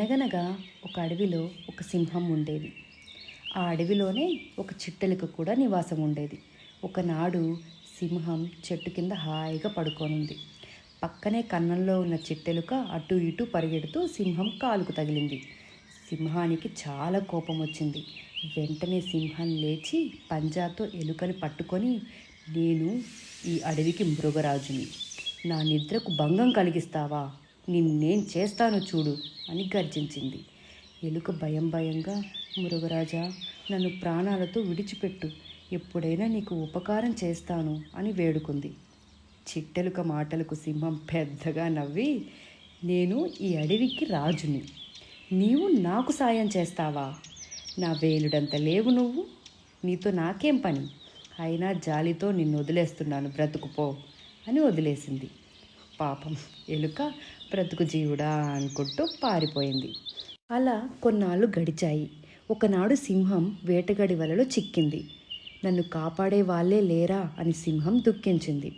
అనగనగా ఒక అడవిలో ఒక సింహం ఉండేది. ఆ అడవిలోనే ఒక చిట్టెలుక కూడా నివాసం ఉండేది. ఒకనాడు సింహం చెట్టు కింద హాయిగా పడుకోనుంది. పక్కనే కన్నంలో ఉన్న చిట్టెలుక అటు ఇటు పరిగెడుతూ సింహం కాలుకు తగిలింది. సింహానికి చాలా కోపం వచ్చింది. వెంటనే సింహం లేచి పంజాతో ఎలుకని పట్టుకొని, నేను ఈ అడవికి మృగరాజుని, నా నిద్రకు భంగం కలిగిస్తావా, నిన్నేం చేస్తాను చూడు అని గర్జించింది. ఎలుక భయం భయంగా, మృగరాజా, నన్ను ప్రాణాలతో విడిచిపెట్టు, ఎప్పుడైనా నీకు ఉపకారం చేస్తాను అని వేడుకుంది. చిట్టెలుక మాటలకు సింహం పెద్దగా నవ్వి, నేను ఈ అడవికి రాజుని, నీవు నాకు సాయం చేస్తావా, నా వేలుడంత లేవు నువ్వు, నీతో నాకేం పని, అయినా జాలితో నిన్ను వదిలేస్తున్నాను, బ్రతుకుపో అని వదిలేసింది. పాపం ఎలుక బ్రతుకు జీవుడా అనుకుంటూ పారిపోయింది. అలా కొన్నాళ్ళు గడిచాయి. ఒకనాడు సింహం వేటగాడి వలలో చిక్కింది. నన్ను కాపాడే వాళ్ళే లేరా అని సింహం దుఃఖించింది.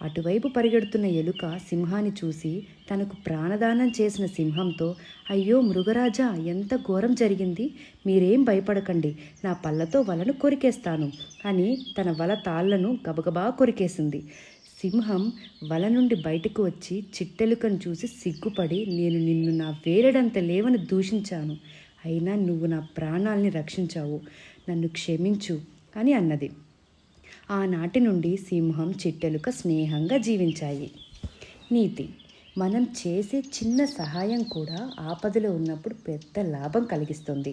అటువైపు పరిగెడుతున్న ఎలుక సింహాన్ని చూసి తనకు ప్రాణదానం చేసిన సింహంతో, అయ్యో మృగరాజా, ఎంత ఘోరం జరిగింది, మీరేం భయపడకండి, నా పళ్ళతో వలను కొరికేస్తాను అని తన వల తాళ్లను గబగబా కొరికేసింది. సింహం వల నుండి బయటకు వచ్చి చిట్టెలుకను చూసి సిగ్గుపడి, నేను నిన్ను నా వేలడంత లేవని దూషించాను, అయినా నువ్వు నా ప్రాణాల్ని రక్షించావు, నన్ను క్షమించు అని అన్నది. ఆనాటి నుండి సింహం చిట్టెలుక స్నేహంగా జీవించాయి. నీతి: మనం చేసే చిన్న సహాయం కూడా ఆపదలో ఉన్నప్పుడు పెద్ద లాభం కలిగిస్తుంది.